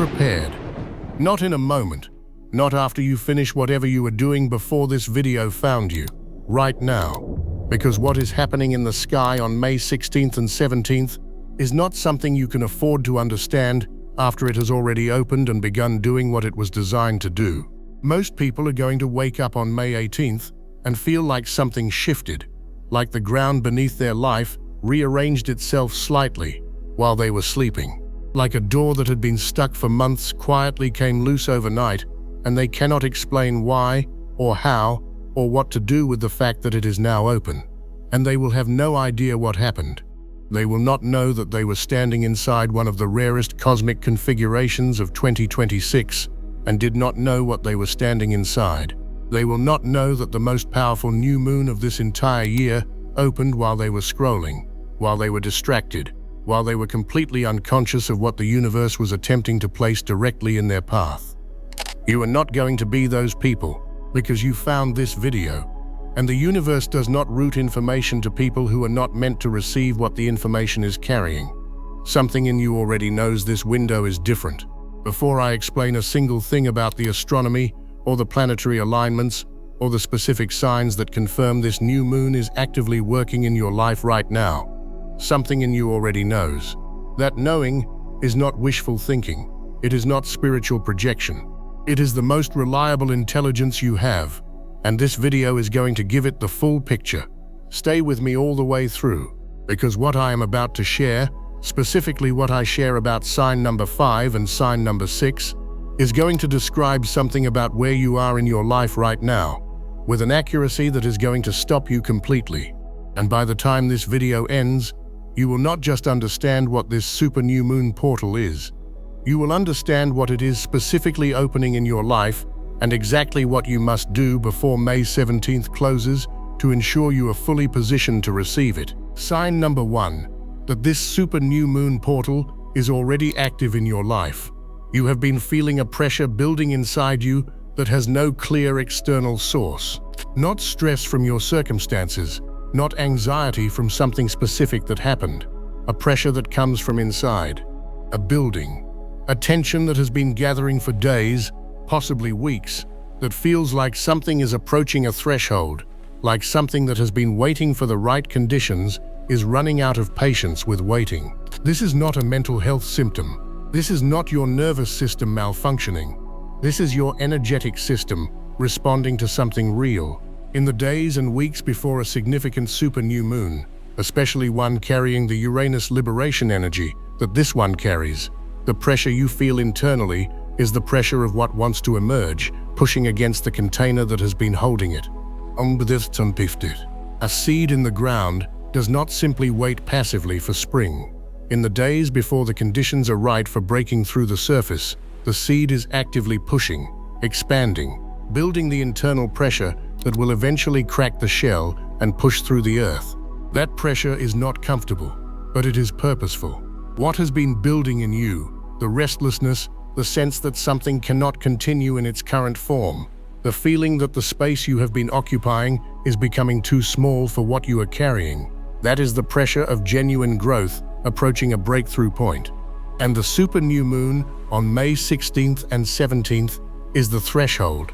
prepared. Not in a moment. Not after you finish whatever you were doing before this video found you. Right now. Because what is happening in the sky on May 16th and 17th is not something you can afford to understand after it has already opened and begun doing what it was designed to do. Most people are going to wake up on May 18th and feel like something shifted, like the ground beneath their life rearranged itself slightly while they were sleeping. Like a door that had been stuck for months quietly came loose overnight, and they cannot explain why or how or what to do with the fact that it is now open. And they will have no idea what happened. They will not know that they were standing inside one of the rarest cosmic configurations of 2026 and did not know what they were standing inside. They will not know that the most powerful new moon of this entire year opened while they were scrolling, while they were distracted, while they were completely unconscious of what the universe was attempting to place directly in their path. You are not going to be those people because you found this video, and the universe does not route information to people who are not meant to receive what the information is carrying. Something in you already knows this window is different. Before I explain a single thing about the astronomy or the planetary alignments or the specific signs that confirm this new moon is actively working in your life right now, something in you already knows. That knowing is not wishful thinking. It is not spiritual projection. It is the most reliable intelligence you have, and this video is going to give it the full picture. Stay with me all the way through, because what I am about to share, specifically what I share about sign number 5 and sign number 6, is going to describe something about where you are in your life right now, with an accuracy that is going to stop you completely. And by the time this video ends, you will not just understand what this super new moon portal is. You will understand what it is specifically opening in your life and exactly what you must do before May 17th closes to ensure you are fully positioned to receive it. Sign number 1, that this super new moon portal is already active in your life. You have been feeling a pressure building inside you that has no clear external source. Not stress from your circumstances, not anxiety from something specific that happened. A pressure that comes from inside. A building. A tension that has been gathering for days, possibly weeks, that feels like something is approaching a threshold, like something that has been waiting for the right conditions is running out of patience with waiting. This is not a mental health symptom. This is not your nervous system malfunctioning. This is your energetic system responding to something real. In the days and weeks before a significant super new moon, especially one carrying the Uranus liberation energy that this one carries, the pressure you feel internally is the pressure of what wants to emerge, pushing against the container that has been holding it. A seed in the ground does not simply wait passively for spring. In the days before the conditions are right for breaking through the surface, the seed is actively pushing, expanding, building the internal pressure that will eventually crack the shell and push through the earth. That pressure is not comfortable, but it is purposeful. What has been building in you, the restlessness, the sense that something cannot continue in its current form, the feeling that the space you have been occupying is becoming too small for what you are carrying, that is the pressure of genuine growth approaching a breakthrough point. And the super new moon on May 16th and 17th is the threshold.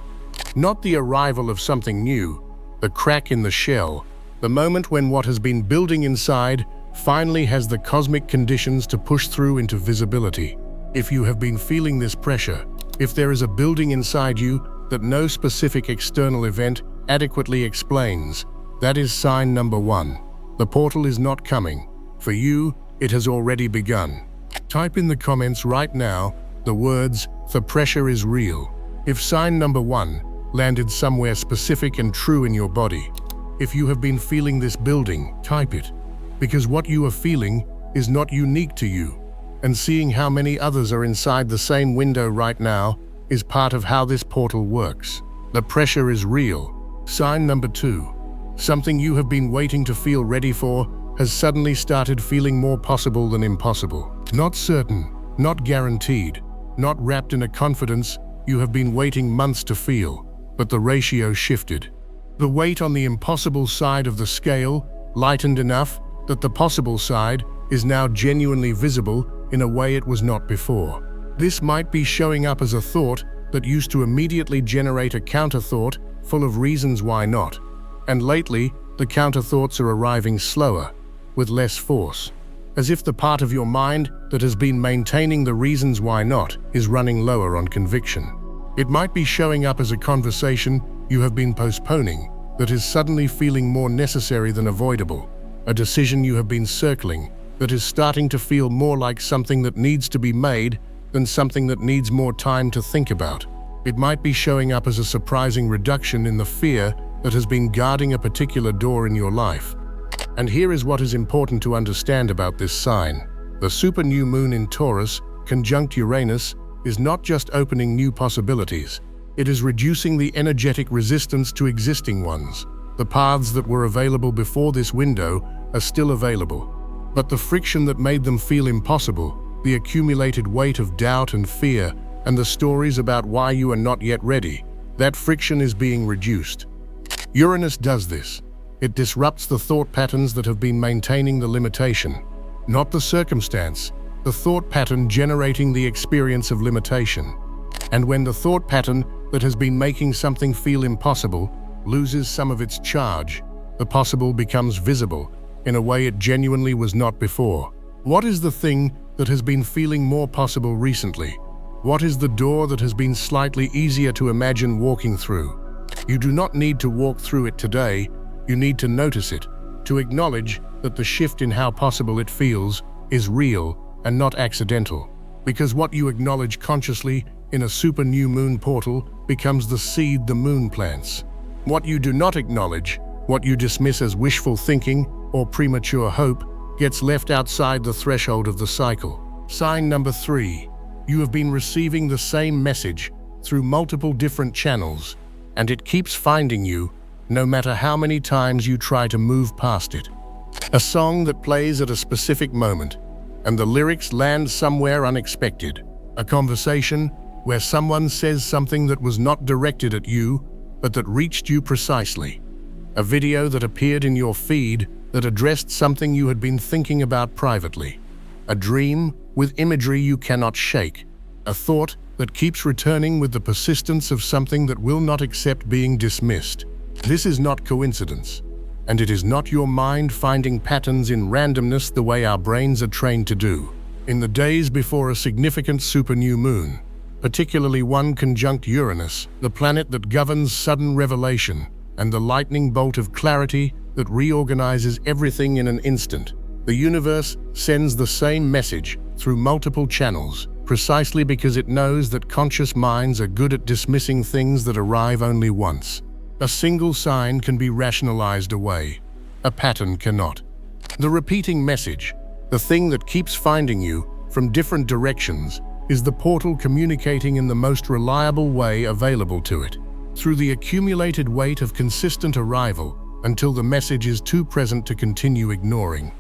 Not the arrival of something new, the crack in the shell, the moment when what has been building inside finally has the cosmic conditions to push through into visibility. If you have been feeling this pressure, if there is a building inside you that no specific external event adequately explains, that is sign number 1. The portal is not coming. For you, it has already begun. Type in the comments right now the words, "The pressure is real." If sign number 1 landed somewhere specific and true in your body, if you have been feeling this building, type it. Because what you are feeling is not unique to you, and seeing how many others are inside the same window right now is part of how this portal works. The pressure is real. Sign number 2. Something you have been waiting to feel ready for has suddenly started feeling more possible than impossible. Not certain, not guaranteed, not wrapped in a confidence you have been waiting months to feel, but the ratio shifted. The weight on the impossible side of the scale lightened enough that the possible side is now genuinely visible in a way it was not before. This might be showing up as a thought that used to immediately generate a counter-thought full of reasons why not. And lately, the counter-thoughts are arriving slower, with less force, as if the part of your mind that has been maintaining the reasons why not is running lower on conviction. It might be showing up as a conversation you have been postponing that is suddenly feeling more necessary than avoidable, a decision you have been circling that is starting to feel more like something that needs to be made than something that needs more time to think about. It might be showing up as a surprising reduction in the fear that has been guarding a particular door in your life. And here is what is important to understand about this sign. The super new moon in Taurus, conjunct Uranus, is not just opening new possibilities. It is reducing the energetic resistance to existing ones. The paths that were available before this window are still available. But the friction that made them feel impossible, the accumulated weight of doubt and fear, and the stories about why you are not yet ready, that friction is being reduced. Uranus does this. It disrupts the thought patterns that have been maintaining the limitation, not the circumstance, the thought pattern generating the experience of limitation. And when the thought pattern that has been making something feel impossible loses some of its charge, the possible becomes visible in a way it genuinely was not before. What is the thing that has been feeling more possible recently? What is the door that has been slightly easier to imagine walking through? You do not need to walk through it today. You need to notice it, to acknowledge that the shift in how possible it feels is real and not accidental. Because what you acknowledge consciously in a super new moon portal becomes the seed the moon plants. What you do not acknowledge, what you dismiss as wishful thinking or premature hope, gets left outside the threshold of the cycle. Sign number 3. You have been receiving the same message through multiple different channels, and it keeps finding you, no matter how many times you try to move past it. A song that plays at a specific moment, and the lyrics land somewhere unexpected. A conversation where someone says something that was not directed at you, but that reached you precisely. A video that appeared in your feed that addressed something you had been thinking about privately. A dream with imagery you cannot shake. A thought that keeps returning with the persistence of something that will not accept being dismissed. This is not coincidence, and it is not your mind finding patterns in randomness the way our brains are trained to do. In the days before a significant super new moon, particularly one conjunct Uranus, the planet that governs sudden revelation, and the lightning bolt of clarity that reorganizes everything in an instant, the universe sends the same message through multiple channels, precisely because it knows that conscious minds are good at dismissing things that arrive only once. A single sign can be rationalized away. A pattern cannot. The repeating message, the thing that keeps finding you from different directions, is the portal communicating in the most reliable way available to it, through the accumulated weight of consistent arrival until the message is too present to continue ignoring.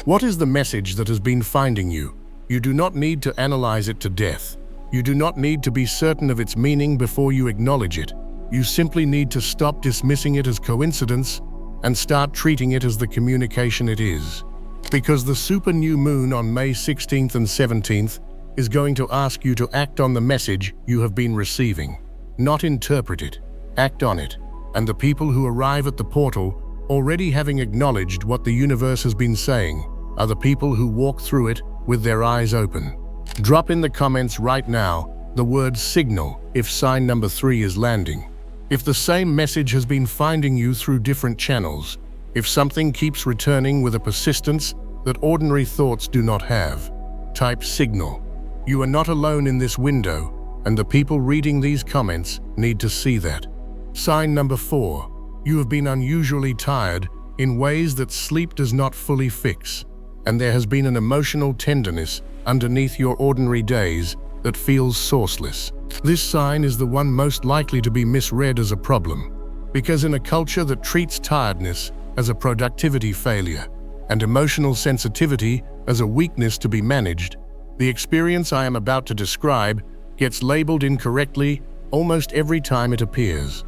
What is the message that has been finding you? You do not need to analyze it to death. You do not need to be certain of its meaning before you acknowledge it. You simply need to stop dismissing it as coincidence and start treating it as the communication it is. Because the super new moon on May 16th and 17th is going to ask you to act on the message you have been receiving. Not interpret it, act on it. And the people who arrive at the portal, already having acknowledged what the universe has been saying, are the people who walk through it with their eyes open. Drop in the comments right now the word signal if sign number 3 is landing. If the same message has been finding you through different channels, if something keeps returning with a persistence that ordinary thoughts do not have, type signal. You are not alone in this window, and the people reading these comments need to see that. Sign number 4. You have been unusually tired in ways that sleep does not fully fix, and there has been an emotional tenderness underneath your ordinary days that feels sourceless. This sign is the one most likely to be misread as a problem, because in a culture that treats tiredness as a productivity failure and emotional sensitivity as a weakness to be managed, the experience I am about to describe gets labeled incorrectly almost every time it appears.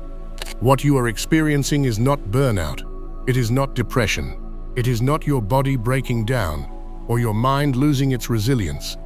What you are experiencing is not burnout. It is not depression. It is not your body breaking down or your mind losing its resilience.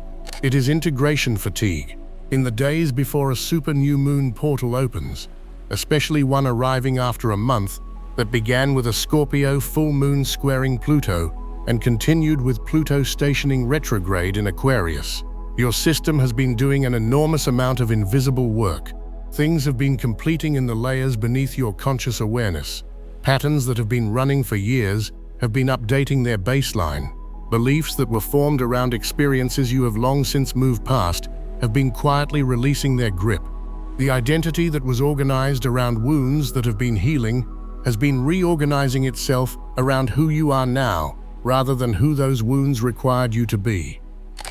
It is integration fatigue. In the days before a super new moon portal opens, especially one arriving after a month that began with a Scorpio full moon squaring Pluto and continued with Pluto stationing retrograde in Aquarius, your system has been doing an enormous amount of invisible work. Things have been completing in the layers beneath your conscious awareness. Patterns that have been running for years have been updating their baseline. Beliefs that were formed around experiences you have long since moved past have been quietly releasing their grip. The identity that was organized around wounds that have been healing has been reorganizing itself around who you are now, rather than who those wounds required you to be.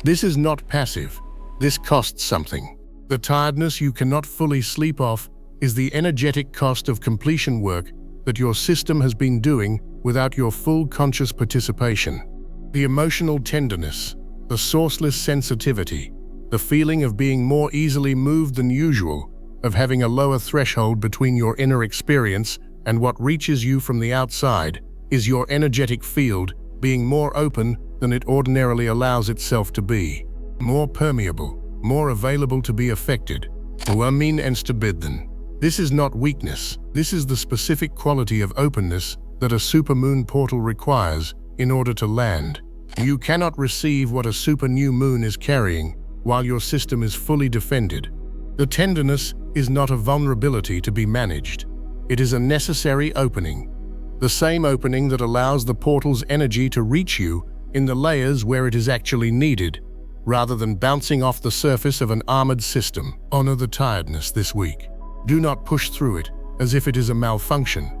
This is not passive. This costs something. The tiredness you cannot fully sleep off is the energetic cost of completion work that your system has been doing without your full conscious participation. The emotional tenderness, the sourceless sensitivity, the feeling of being more easily moved than usual, of having a lower threshold between your inner experience and what reaches you from the outside, is your energetic field being more open than it ordinarily allows itself to be, more permeable, more available to be affected. Uamin and stabidden. This is not weakness. This is the specific quality of openness that a supermoon portal requires in order to land. You cannot receive what a super new moon is carrying while your system is fully defended. The tenderness is not a vulnerability to be managed. It is a necessary opening. The same opening that allows the portal's energy to reach you in the layers where it is actually needed, rather than bouncing off the surface of an armored system. Honor the tiredness this week. Do not push through it as if it is a malfunction.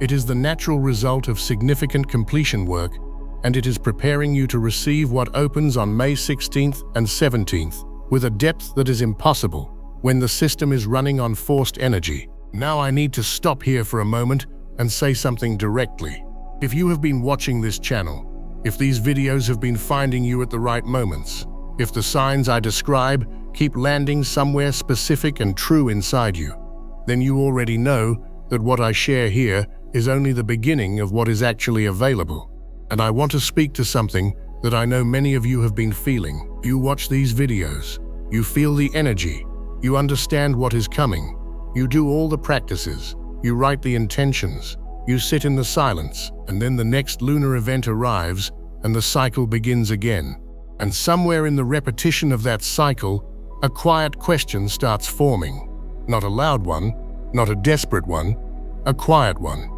It is the natural result of significant completion work, and it is preparing you to receive what opens on May 16th and 17th with a depth that is impossible when the system is running on forced energy. Now I need to stop here for a moment and say something directly. If you have been watching this channel, if these videos have been finding you at the right moments, if the signs I describe keep landing somewhere specific and true inside you, then you already know that what I share here is only the beginning of what is actually available. And I want to speak to something that I know many of you have been feeling. You watch these videos, you feel the energy, you understand what is coming, you do all the practices, you write the intentions, you sit in the silence, and then the next lunar event arrives and the cycle begins again. And somewhere in the repetition of that cycle, a quiet question starts forming. Not a loud one, not a desperate one, a quiet one.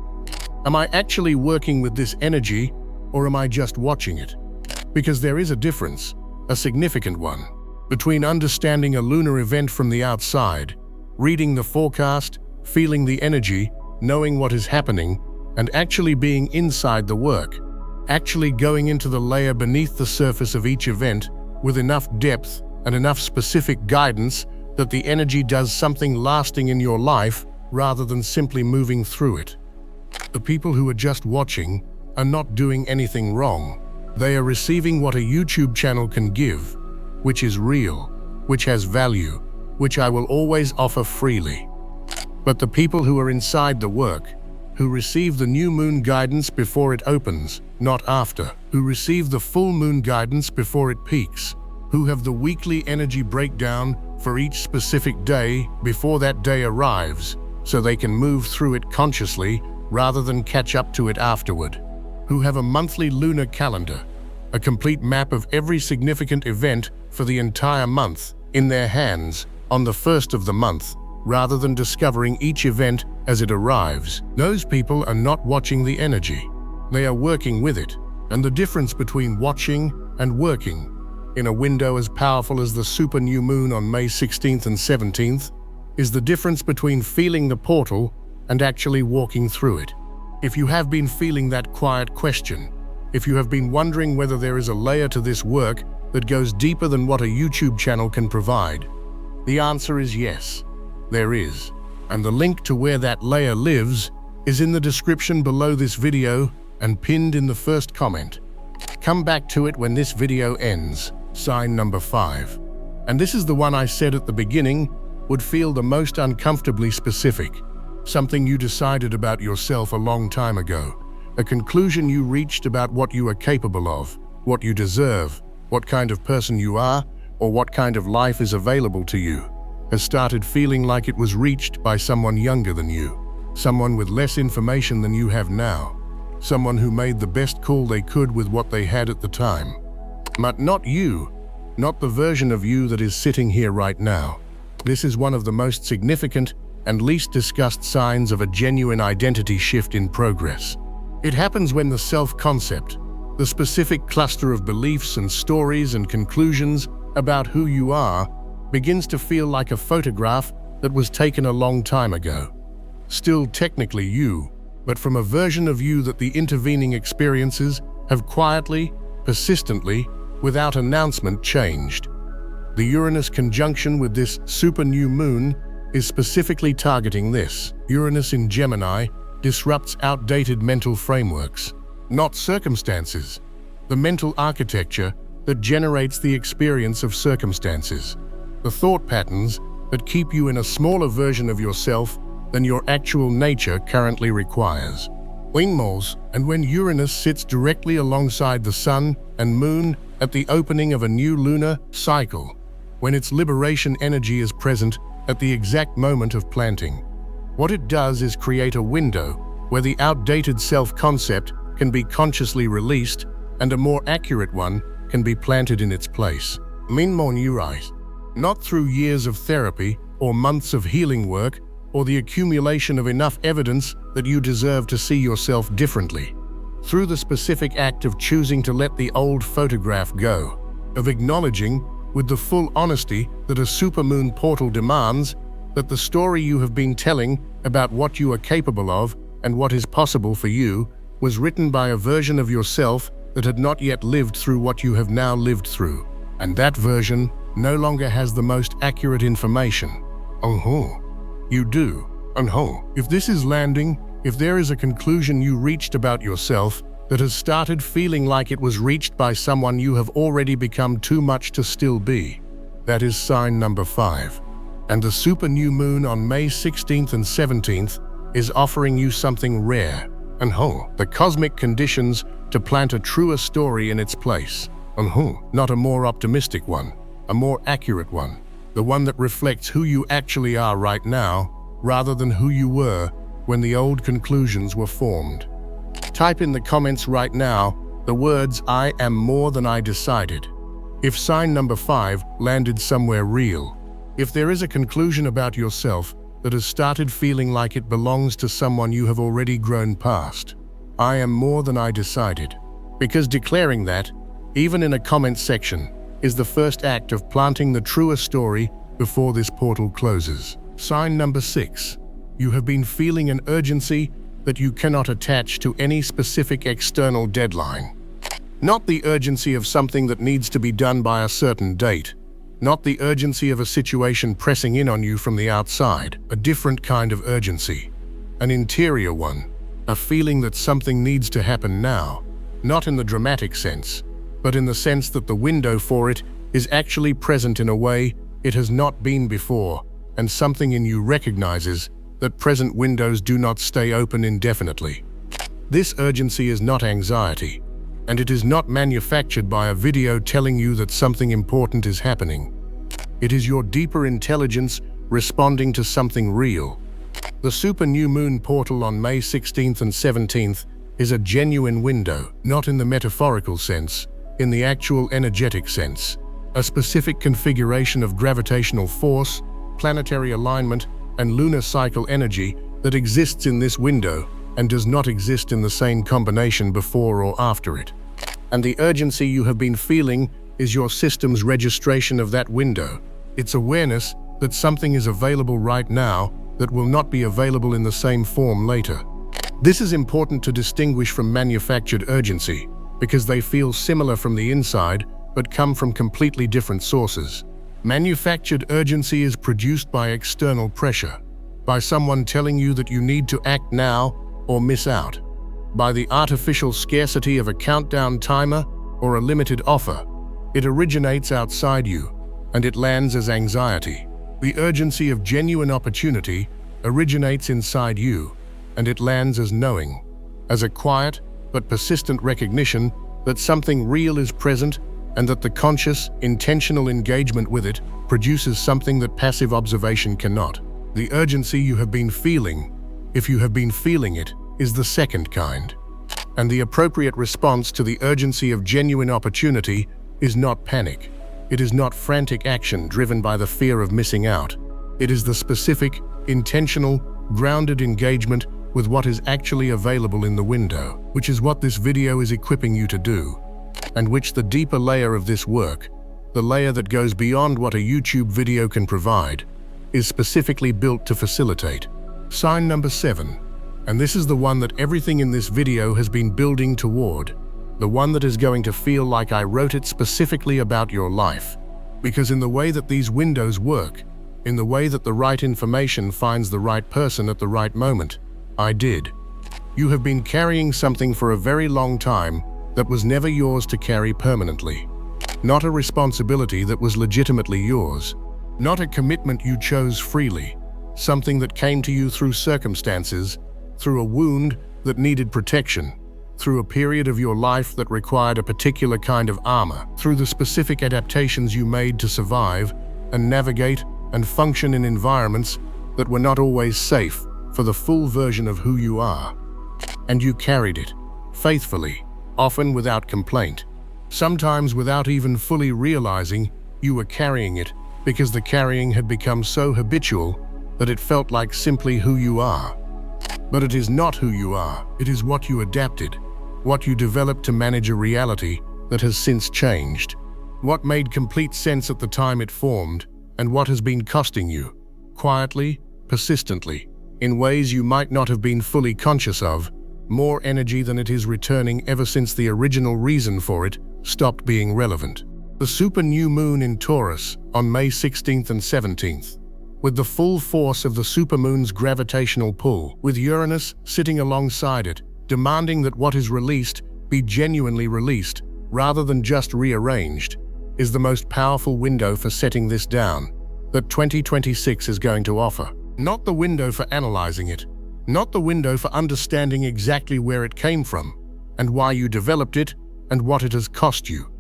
Am I actually working with this energy, or am I just watching it? Because there is a difference, a significant one, between understanding a lunar event from the outside, reading the forecast, feeling the energy, knowing what is happening, and actually being inside the work, actually going into the layer beneath the surface of each event with enough depth and enough specific guidance that the energy does something lasting in your life rather than simply moving through it. The people who are just watching are not doing anything wrong. They are receiving what a YouTube channel can give, which is real, which has value, which I will always offer freely. But the people who are inside the work, who receive the new moon guidance before it opens, not after, who receive the full moon guidance before it peaks, who have the weekly energy breakdown for each specific day before that day arrives, so they can move through it consciously rather than catch up to it afterward, who have a monthly lunar calendar, a complete map of every significant event for the entire month in their hands on the first of the month, rather than discovering each event as it arrives. Those people are not watching the energy. They are working with it. And the difference between watching and working in a window as powerful as the super new moon on May 16th and 17th is the difference between feeling the portal and actually walking through it. If you have been feeling that quiet question, if you have been wondering whether there is a layer to this work that goes deeper than what a YouTube channel can provide, the answer is yes, there is. And the link to where that layer lives is in the description below this video and pinned in the first comment. Come back to it when this video ends. Sign number 5. And this is the one I said at the beginning would feel the most uncomfortably specific. Something you decided about yourself a long time ago. A conclusion you reached about what you are capable of, what you deserve, what kind of person you are, or what kind of life is available to you, has started feeling like it was reached by someone younger than you, someone with less information than you have now, someone who made the best call they could with what they had at the time. But not you, not the version of you that is sitting here right now. This is one of the most significant and least discussed signs of a genuine identity shift in progress. It happens when the self-concept, the specific cluster of beliefs and stories and conclusions about who you are, begins to feel like a photograph that was taken a long time ago. Still technically you, but from a version of you that the intervening experiences have quietly, persistently, without announcement changed. The Uranus conjunction with this super new moon is specifically targeting this. Uranus in Gemini disrupts outdated mental frameworks, not circumstances, the mental architecture that generates the experience of circumstances, the thought patterns that keep you in a smaller version of yourself than your actual nature currently requires. And when Uranus sits directly alongside the Sun and Moon at the opening of a new lunar cycle, when its liberation energy is present at the exact moment of planting, what it does is create a window where the outdated self-concept can be consciously released and a more accurate one can be planted in its place. Not through years of therapy or months of healing work or the accumulation of enough evidence that you deserve to see yourself differently. Through the specific act of choosing to let the old photograph go, of acknowledging, with the full honesty that a supermoon portal demands, that the story you have been telling about what you are capable of and what is possible for you was written by a version of yourself that had not yet lived through what you have now lived through. And that version no longer has the most accurate information. You do. If this is landing, if there is a conclusion you reached about yourself that has started feeling like it was reached by someone you have already become too much to still be, that is sign number 5. And the super new moon on May 16th and 17th is offering you something rare, the cosmic conditions to plant a truer story in its place. Not a more optimistic one, a more accurate one, the one that reflects who you actually are right now, rather than who you were when the old conclusions were formed. Type in the comments right now the words "I am more than I decided." If sign number 5 landed somewhere real, if there is a conclusion about yourself that has started feeling like it belongs to someone you have already grown past, I am more than I decided. Because declaring that, even in a comment section, is the first act of planting the truer story before this portal closes. Sign number 6. You have been feeling an urgency that you cannot attach to any specific external deadline. Not the urgency of something that needs to be done by a certain date. Not the urgency of a situation pressing in on you from the outside. A different kind of urgency. An interior one. A feeling that something needs to happen now. Not in the dramatic sense, but in the sense that the window for it is actually present in a way it has not been before, and something in you recognizes that present windows do not stay open indefinitely. This urgency is not anxiety, and it is not manufactured by a video telling you that something important is happening. It is your deeper intelligence responding to something real. The super new moon portal on May 16th and 17th is a genuine window, not in the metaphorical sense, in the actual energetic sense. A specific configuration of gravitational force, planetary alignment, and lunar cycle energy that exists in this window and does not exist in the same combination before or after it. And the urgency you have been feeling is your system's registration of that window. Its awareness that something is available right now that will not be available in the same form later. This is important to distinguish from manufactured urgency, because they feel similar from the inside but come from completely different sources. Manufactured urgency is produced by external pressure, by someone telling you that you need to act now or miss out, by the artificial scarcity of a countdown timer or a limited offer. It originates outside you, and it lands as anxiety. The urgency of genuine opportunity originates inside you, and it lands as knowing, as a quiet but persistent recognition that something real is present and that the conscious, intentional engagement with it produces something that passive observation cannot. The urgency you have been feeling, if you have been feeling it, is the second kind. And the appropriate response to the urgency of genuine opportunity is not panic. It is not frantic action driven by the fear of missing out. It is the specific, intentional, grounded engagement with what is actually available in the window, which is what this video is equipping you to do, and which the deeper layer of this work, the layer that goes beyond what a YouTube video can provide, is specifically built to facilitate. Sign number 7, and this is the one that everything in this video has been building toward, the one that is going to feel like I wrote it specifically about your life. Because in the way that these windows work, in the way that the right information finds the right person at the right moment, I did. You have been carrying something for a very long time that was never yours to carry permanently. Not a responsibility that was legitimately yours. Not a commitment you chose freely. Something that came to you through circumstances, through a wound that needed protection, through a period of your life that required a particular kind of armor, through the specific adaptations you made to survive and navigate and function in environments that were not always safe for the full version of who you are. And you carried it, faithfully, often without complaint, sometimes without even fully realizing you were carrying it, because the carrying had become so habitual that it felt like simply who you are. But it is not who you are, it is what you adapted, what you developed to manage a reality that has since changed, what made complete sense at the time it formed, and what has been costing you, quietly, persistently, in ways you might not have been fully conscious of, more energy than it is returning ever since the original reason for it stopped being relevant. The super new moon in Taurus on May 16th and 17th, with the full force of the supermoon's gravitational pull, with Uranus sitting alongside it, demanding that what is released be genuinely released, rather than just rearranged, is the most powerful window for setting this down that 2026 is going to offer. Not the window for analyzing it, not the window for understanding exactly where it came from, and why you developed it, and what it has cost you.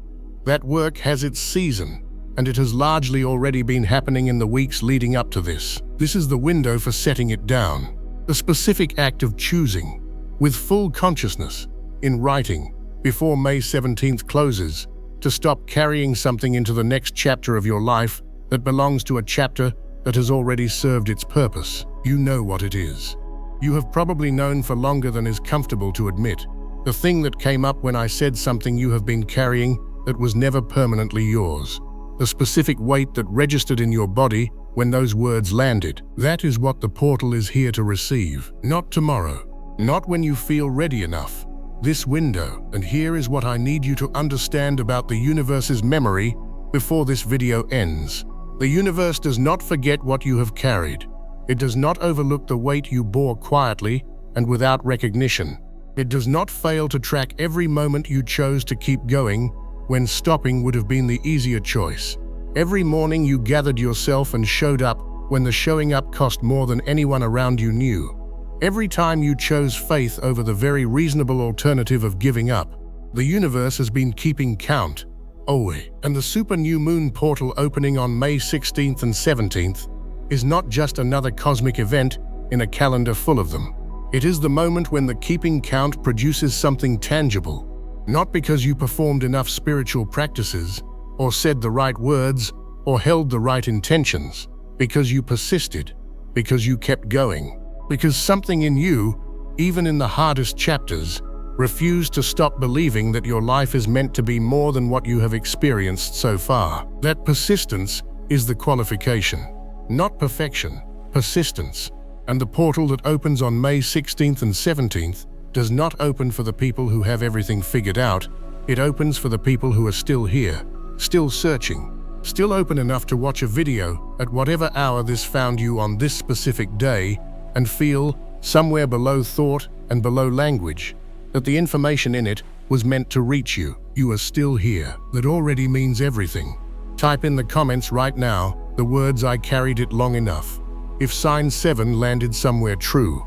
That work has its season, and it has largely already been happening in the weeks leading up to this. This is the window for setting it down. The specific act of choosing, with full consciousness, in writing, before May 17th closes, to stop carrying something into the next chapter of your life that belongs to a chapter that has already served its purpose. You know what it is. You have probably known for longer than is comfortable to admit. The thing that came up when I said something you have been carrying that was never permanently yours. The specific weight that registered in your body when those words landed. That is what the portal is here to receive. Not tomorrow. Not when you feel ready enough. This window. And here is what I need you to understand about the universe's memory before this video ends. The universe does not forget what you have carried. It does not overlook the weight you bore quietly and without recognition. It does not fail to track every moment you chose to keep going when stopping would have been the easier choice. Every morning you gathered yourself and showed up when the showing up cost more than anyone around you knew. Every time you chose faith over the very reasonable alternative of giving up. The universe has been keeping count. Always. And the super new moon portal opening on May 16th and 17th is not just another cosmic event in a calendar full of them. It is the moment when the keeping count produces something tangible. Not because you performed enough spiritual practices, or said the right words, or held the right intentions, because you persisted, because you kept going, because something in you, even in the hardest chapters, refused to stop believing that your life is meant to be more than what you have experienced so far. That persistence is the qualification. Not perfection, persistence. And the portal that opens on May 16th and 17th does not open for the people who have everything figured out. It opens for the people who are still here, still searching, still open enough to watch a video at whatever hour this found you on this specific day and feel, somewhere below thought and below language, that the information in it was meant to reach you. You are still here. That already means everything. Type in the comments right now the words "I carried it long enough." If sign 7 landed somewhere true.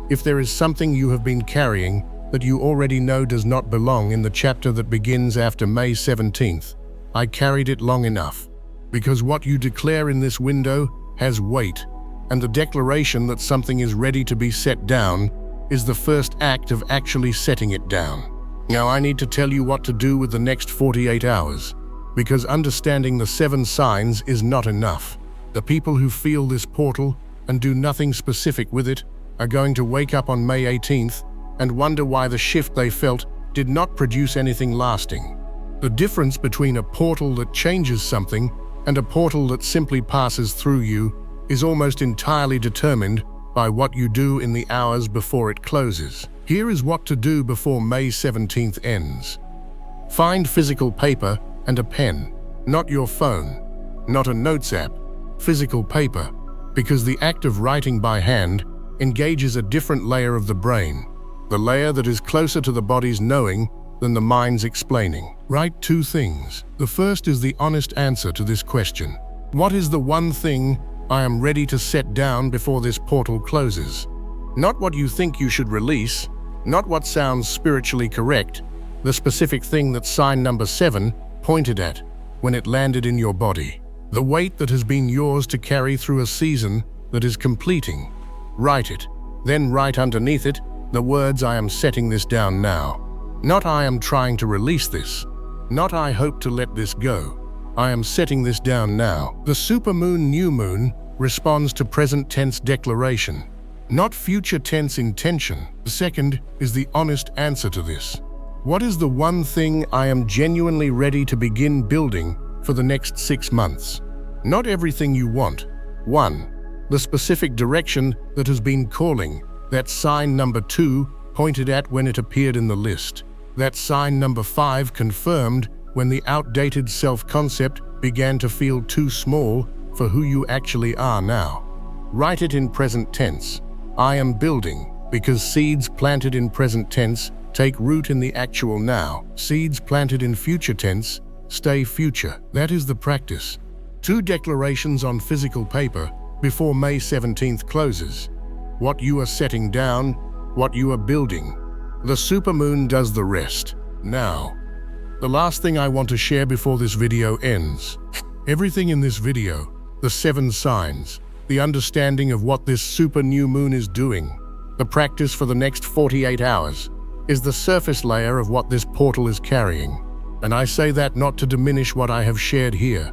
If there is something you have been carrying that you already know does not belong in the chapter that begins after May 17th, I carried it long enough. Because what you declare in this window has weight, and the declaration that something is ready to be set down is the first act of actually setting it down. Now I need to tell you what to do with the next 48 hours, because understanding the 7 signs is not enough. The people who feel this portal and do nothing specific with it are going to wake up on May 18th and wonder why the shift they felt did not produce anything lasting. The difference between a portal that changes something and a portal that simply passes through you is almost entirely determined by what you do in the hours before it closes. Here is what to do before May 17th ends. Find physical paper and a pen, not your phone, not a notes app, physical paper, because the act of writing by hand engages a different layer of the brain, the layer that is closer to the body's knowing than the mind's explaining. Write 2 things. The first is the honest answer to this question. What is the one thing I am ready to set down before this portal closes? Not what you think you should release, not what sounds spiritually correct, the specific thing that sign number 7 pointed at when it landed in your body. The weight that has been yours to carry through a season that is completing. Write it, then write underneath it the words I am setting this down now. Not I am trying to release this. Not I hope to let this go. I am setting this down now. The supermoon new moon responds to present tense declaration, not future tense intention. The second is the honest answer to this. What is the one thing I am genuinely ready to begin building for the next 6 months? Not everything you want. 1. The specific direction that has been calling, that sign number 2 pointed at when it appeared in the list. That sign number 5 confirmed when the outdated self-concept began to feel too small for who you actually are now. Write it in present tense. I am building, because seeds planted in present tense take root in the actual now. Seeds planted in future tense stay future. That is the practice. 2 declarations on physical paper before May 17th closes. What you are setting down, what you are building. The supermoon does the rest. Now, the last thing I want to share before this video ends. Everything in this video, the 7 signs, the understanding of what this super new moon is doing, the practice for the next 48 hours, is the surface layer of what this portal is carrying. And I say that not to diminish what I have shared here,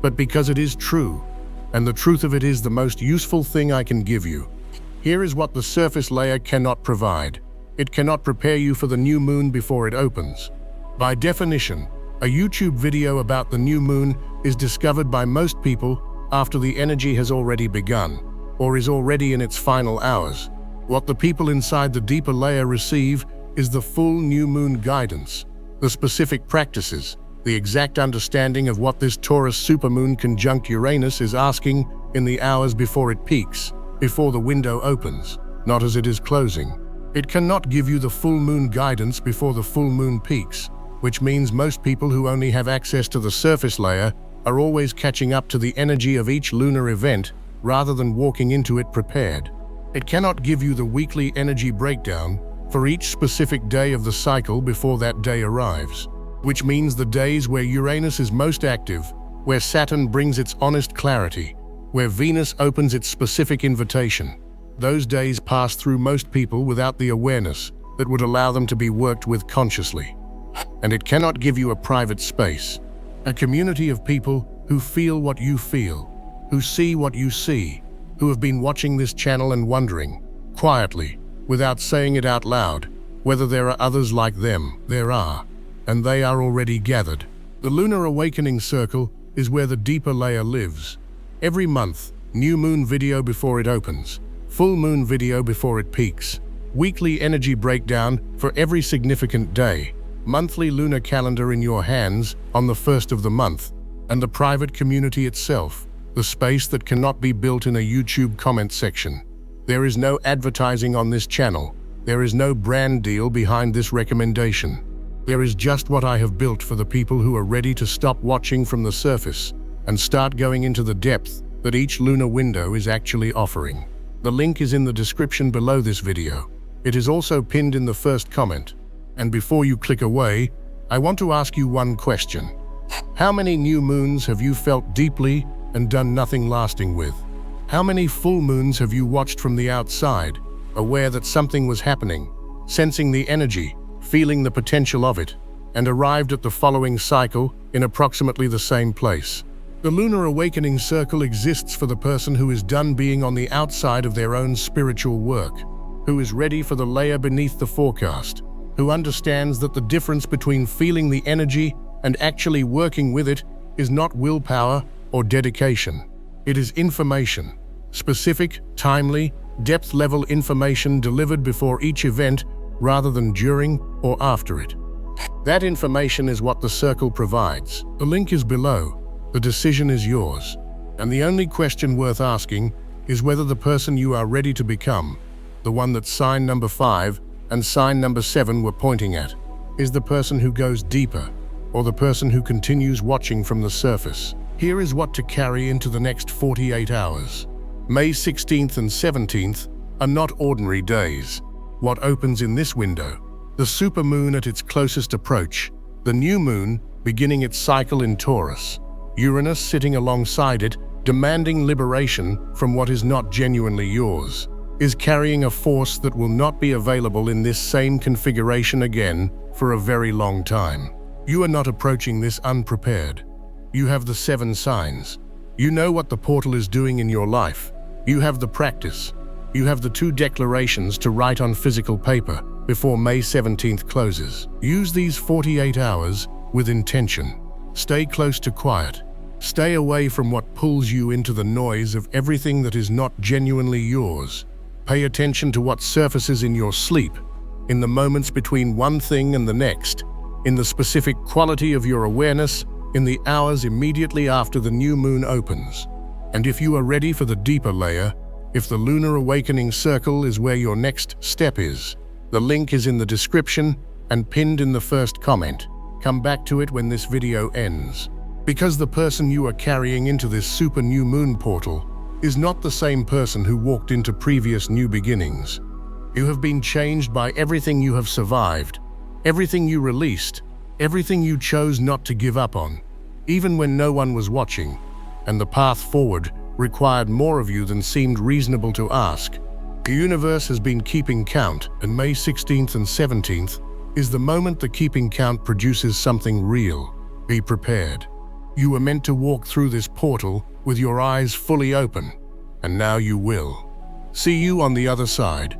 but because it is true, and the truth of it is the most useful thing I can give you. Here is what the surface layer cannot provide. It cannot prepare you for the new moon before it opens. By definition, a YouTube video about the new moon is discovered by most people after the energy has already begun, or is already in its final hours. What the people inside the deeper layer receive is the full new moon guidance, the specific practices, the exact understanding of what this Taurus supermoon conjunct Uranus is asking in the hours before it peaks, before the window opens, not as it is closing. It cannot give you the full moon guidance before the full moon peaks, which means most people who only have access to the surface layer are always catching up to the energy of each lunar event rather than walking into it prepared. It cannot give you the weekly energy breakdown for each specific day of the cycle before that day arrives, which means the days where Uranus is most active, where Saturn brings its honest clarity, where Venus opens its specific invitation. Those days pass through most people without the awareness that would allow them to be worked with consciously. And it cannot give you a private space, a community of people who feel what you feel, who see what you see, who have been watching this channel and wondering, quietly, without saying it out loud, whether there are others like them. There are, and they are already gathered. The Lunar Awakening Circle is where the deeper layer lives. Every month, new moon video before it opens, full moon video before it peaks, weekly energy breakdown for every significant day, monthly lunar calendar in your hands on the 1st of the month, and the private community itself, the space that cannot be built in a YouTube comment section. There is no advertising on this channel. There is no brand deal behind this recommendation. There is just what I have built for the people who are ready to stop watching from the surface and start going into the depth that each lunar window is actually offering. The link is in the description below this video. It is also pinned in the first comment. And before you click away, I want to ask you one question. How many new moons have you felt deeply and done nothing lasting with? How many full moons have you watched from the outside, aware that something was happening, sensing the energy, feeling the potential of it, and arrived at the following cycle in approximately the same place? The lunar awakening circle exists for the person who is done being on the outside of their own spiritual work, who is ready for the layer beneath the forecast, who understands that the difference between feeling the energy and actually working with it is not willpower or dedication. It is information, specific, timely, depth-level information delivered before each event rather than during or after it. That information is what the circle provides. The link is below. The decision is yours. And the only question worth asking is whether the person you are ready to become, the one that sign number 5 and sign number 7 were pointing at, is the person who goes deeper, or the person who continues watching from the surface. Here is what to carry into the next 48 hours. May 16th and 17th are not ordinary days. What opens in this window? The supermoon at its closest approach, the new moon beginning its cycle in Taurus, Uranus sitting alongside it, demanding liberation from what is not genuinely yours, is carrying a force that will not be available in this same configuration again for a very long time. You are not approaching this unprepared. You have the 7 signs. You know what the portal is doing in your life. You have the practice. You have the 2 declarations to write on physical paper before May 17th closes. Use these 48 hours with intention. Stay close to quiet. Stay away from what pulls you into the noise of everything that is not genuinely yours. Pay attention to what surfaces in your sleep, in the moments between one thing and the next, in the specific quality of your awareness, in the hours immediately after the new moon opens. And if you are ready for the deeper layer, if the lunar awakening circle is where your next step is, the link is in the description and pinned in the first comment. Come back to it when this video ends. Because the person you are carrying into this super new moon portal is not the same person who walked into previous new beginnings. You have been changed by everything you have survived, everything you released, everything you chose not to give up on, even when no one was watching, and the path forward required more of you than seemed reasonable to ask. The universe has been keeping count, and May 16th and 17th is the moment the keeping count produces something real. Be prepared. You were meant to walk through this portal with your eyes fully open, and now you will. See you on the other side.